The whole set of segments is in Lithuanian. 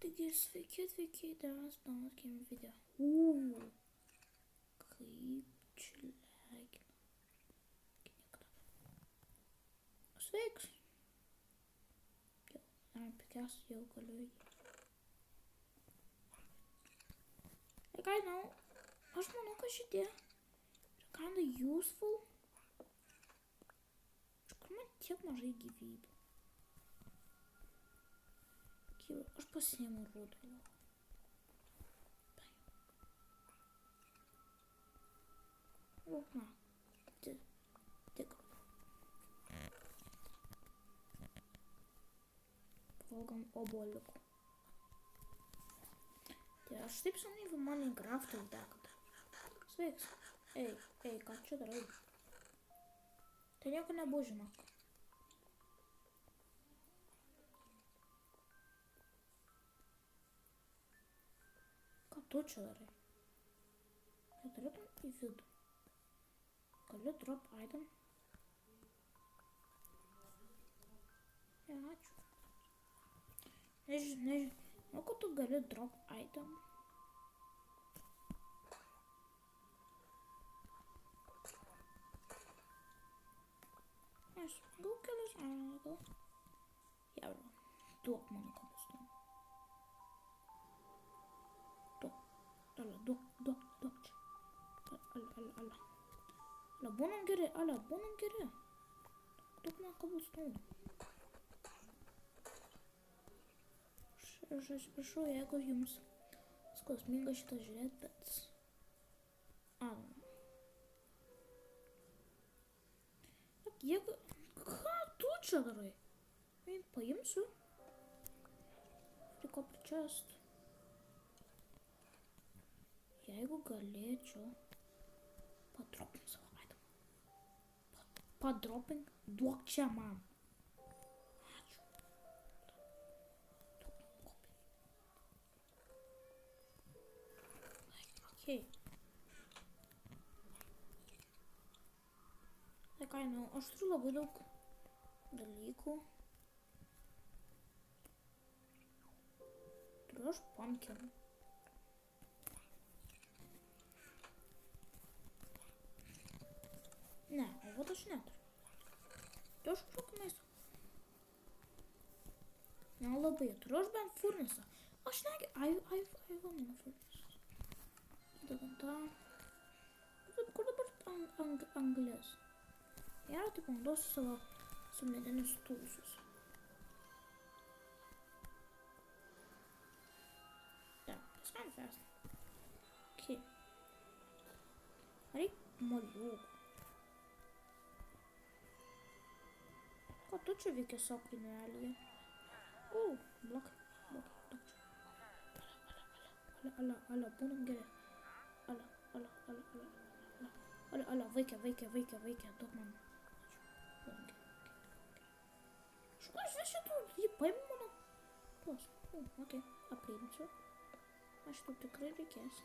Taigi sveiki atvykę į Devas Donas Game video. Kaip čia legina. Sveiks. Jau, pikęs jau galiu jį. Like I know, aš manau, kad šitie yra kinda useful. Iš kur man tiek mažai gyvybių? Aš pasiėmu rudolą. Na, tik. Pavalgom obuoliukų. Tai aš taip senai į Minecraft'ą įdekada. Sveiks. Ei, ką čia darai? Tai nieko nebus, žinok. Ką tu čia darai? Neturėtum į vidų. Galiu drop item? Ne, ačiū. Nežinau, kad tu gali drop item. Aš gal kelias gal. Jauro, duok man kabustum. Duok čia. Ala. Ala, būnam geri. Duok man kabustum. Aš atsiprašau, jeigu jums skausminga šitą žiūrėt, bet... Jeigu... Ką tu čia darai? Paimsiu. Friko pričiast. Jeigu galėčiau... Padropink savo itemą. Padropink. Duok čia man. Ačiū. Okay. Like I know, aš turiu labai daug dalykų. Turiu aš pumpkin. Ne, o vat aš neturiu. Tai aš kažkokį maisto. Nelabai, turiu aš bent furnisą. Aš negi, I want no furnisą. Dedam tą. Kur dabar anglės? Gerai, taip naudosiu savo sumedinius tūsus. Yeah, it's kind of fast. Okay. Reik moliūgų. Ko tu čia veikia savo kainelėje? Blok čia. Ala, būnam geri. Ala, veikia, duok man. Aš šitų, jį paimė mano. Tuos, okei, apleidinsiu. Aš šitų tikrai reikės.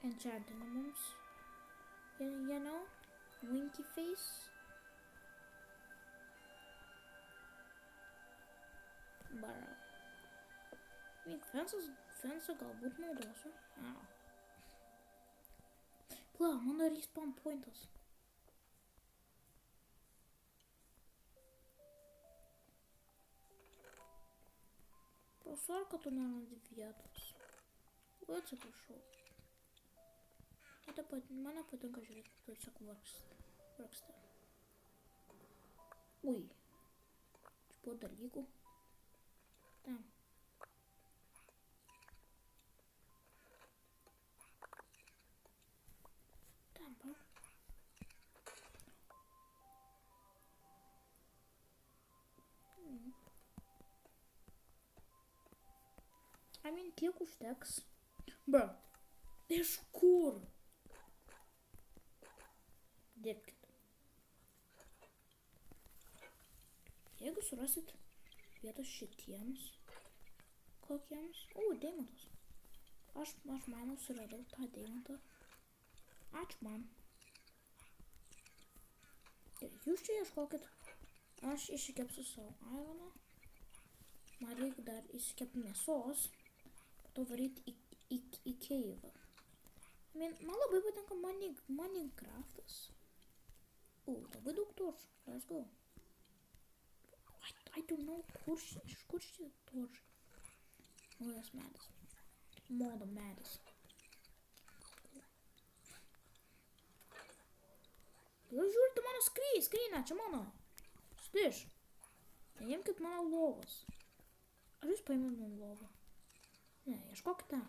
Enchantinė mums. You know, winky face. Barrel. Fensą galbūt naudosiu. Pla, mano respawn pointas. Pasvar, kad tu nerandi vietos. Labai atsiprašau. Mane patinka žiūrėti, kaip tu tiesiog vargsta. Ui. Čia buvo dalykų. Tam. Bro. Kiek užteks? Bro. Iš kur? Dirbkit. Jeigu surasit vietos šitiems kokiems... deimantas. Aš manau suradau tą deimantą. Ačiū man. Jūs čia ieškokit. Aš išsikepsiu savo ironą. Man reikia dar išsikepti mėsos, po to varyti į Keivą. Man labai patinka Minecraftas. Labai daug torčių. Let's go. I don't know, iš kur šie torčiai? Modas medis. Modo medis. Jūs žiūrite mano skryną, čia mano. Stiš. Neimkit mano lovos. Ar jūs paimėt mano lovą? Ne, ieškokit ten.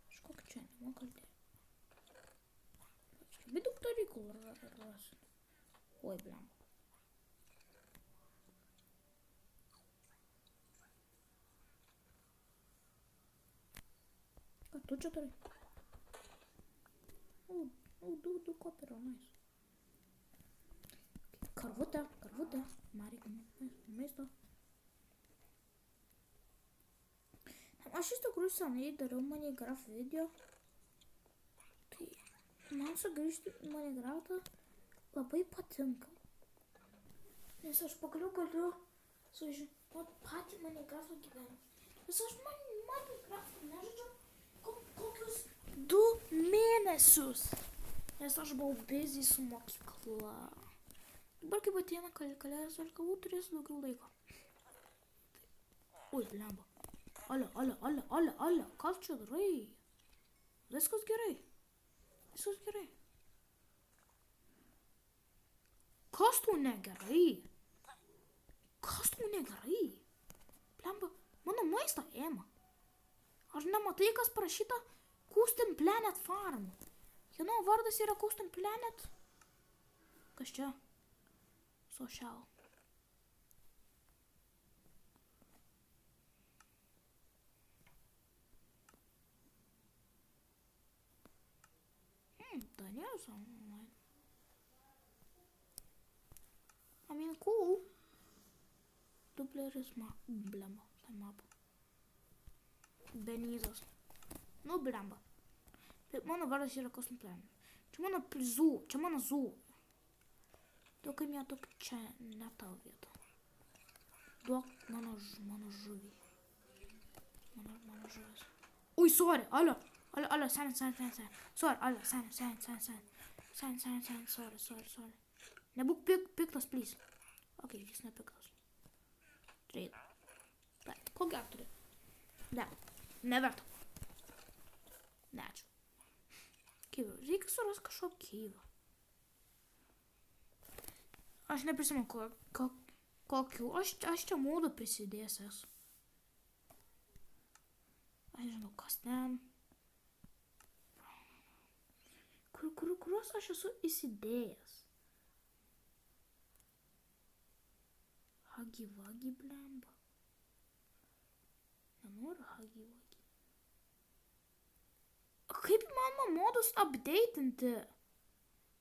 Ieškokit čia, nemoku kalbėti. Labai daug dalykų rasiu. Oi, blem. Ką tu čia turi? Du kopero, nice. Karvutė. Man reikia maisto. Aš iš tikrųjų senai dariau Minecraft video. Tai man sugrįžti į Minecraftą labai patinka. Nes aš pagaliau galiu sužinoti patį Minecraft'o gyvenimą. Nes aš Minecraft'ą nežaidžiu kokius 2 mėnesius. Nes aš buvau busy su mokykla. Dabar kaip ateina kalėdas, aš galbūt turėsiu daugiau laiko. Oi, blemba. Ale, ką čia darai? Viskas gerai. Kas tau negerai? Blemba, mano maistą ėma. Ar nematai, kas parašyta Custom Planet Farm? Kieno vardas yra Custom Planet? Kas čia? Social. Daniel's online. I mean, cool. Dubleris blemba. Map. Benizas. Nu, blemba. Bet mano vardas yra Custom Planet. Čia mano zoo. Duok į mėtų čia ne tavo vietą. Duok mano žuvį. Mano žuvis. Ui, sorry, alio, sen. Sorry, alio, sen, sorry. Nebūk piktas, please. Ok, jis nepiktas. Trade. Taip, ko gero turi? Ne, neverta. Neačiū. Keivą, reikia surasti kažkokį keivą. Aš neprisimenu kokių. Aš čia modu prisidėjęs esu. Aš nežinau, kas ten. Kuriuos aš esu įsidėjęs. Hagi Vagi, blemba. Nenoriu Hagi Vagi. Kaip mano modus updatinti?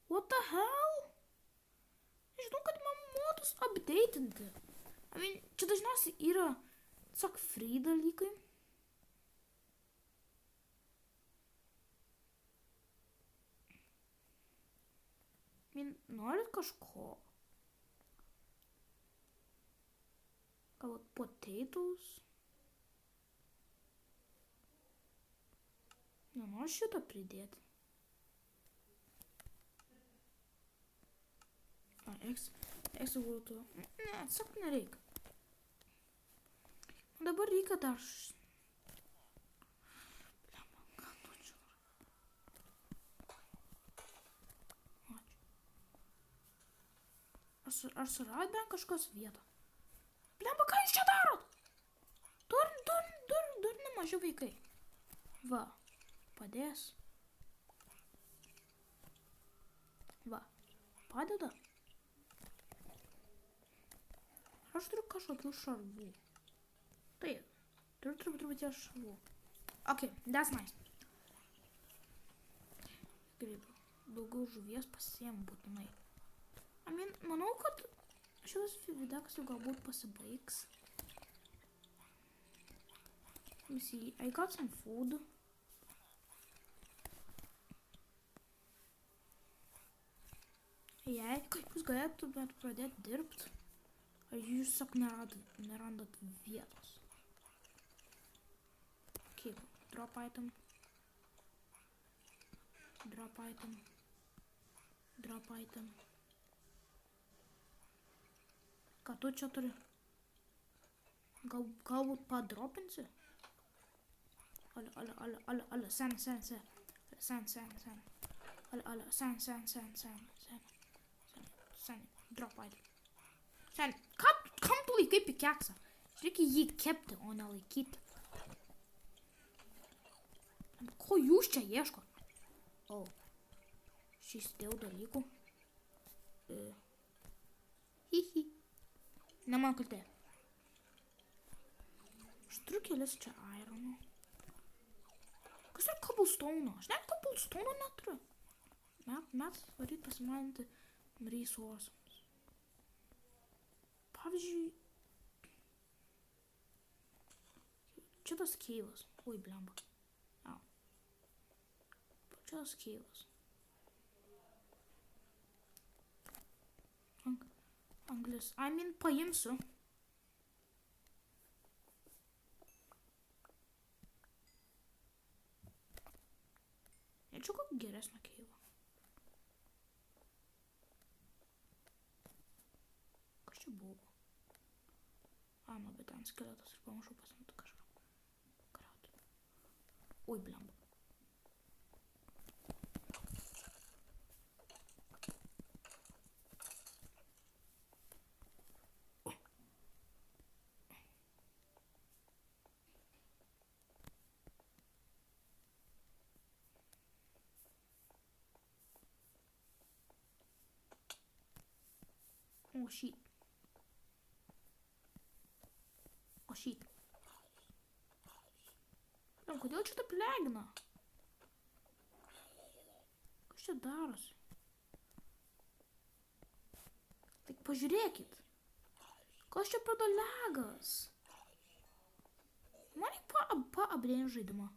What the hell? Žinau, kad man modus updatinti. I mean, čia dažniausiai yra tiesiog free dalykai. I mean, norit kažko? Galbūt potatoes? Nenoriu šitą pridėti. Eksiu būtų. Ne, tiesiog nereikia. Dabar reikia dar... Blemba, ką tu čia? Ačiū. Ar suradai bent kažkokios vietą? Blemba, ką jūs čia darot? Durni maži vaikai. Va, padės. Va, padeda. Aš turiu kažkokių šarvų. Taip, turiu truputį šarvų. Ok, that's nice. Greitai, daugiau žuvies pasiėmu būtinai. I mean, manau, kad šitas videokas jau galbūt pasibaigs. Let me see, I got some food. Jei, kaip jūs galėtumėt pradėti dirbti? Ar jūs sak nerandat vietos? Okay, drop item. Drop item. Drop item. Ką tu čia turi? Galbūt padropinsi? Ale, sen. Ale, sen. Drop item. Sen, kam tu laikai pikeksą? Reikia jį kepti, o ne laikyti. Ko jūs čia ieškot? O, šis dėl dalykų. Hihi. Ne man kaltė. Aš turiu kelis čia ironų. Kas yra cobblestone? Aš net cobblestone neturiu. Mes varyt pasimalinti resursams. Pavyzdžiui, čia tas keivas. Oi, blemba. Au. Čia tas keivas. Anglis. Paimsiu. Čia kokį geresnį keivą. Kas čia buvo? Nu, bet ten skeletas ir pamažu pasimtų kažką. Krauti. Oi, blemba. Oh, shit. Kodėl čia taip legina? Kas čia darosi? Tik pažiūrėkit. Kas čia pradėjo legas? Man reikia paapdėti žaidimą.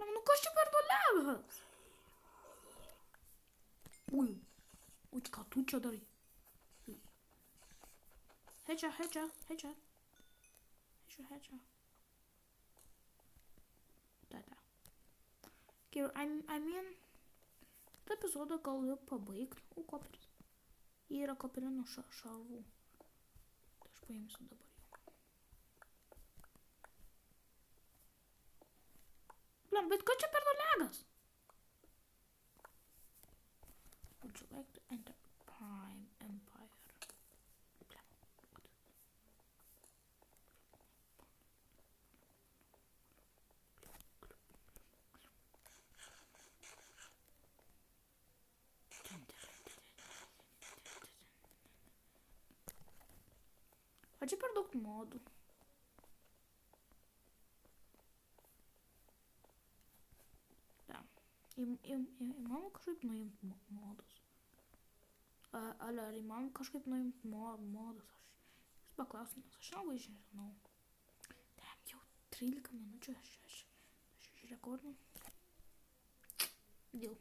Nu kas čia pradėjo legas? Ui, ką tu čia darai? Headshot. Da. Okay, tą epizodą gal jau pabaigt. Koperis. Yra koperinų šarvų. Tai aš paimsiu dabar jau. Blem, bet ką čia per legas? Would you like to enter Prime Empire? Čia per daug modų. Įmanoma kažkaip nuimti modus. Ar įmanoma kažkaip nuimti modus? Aš paklausiu, nes aš nelabai žinau. Jau 13 minučių aš rekordinu. Dėl.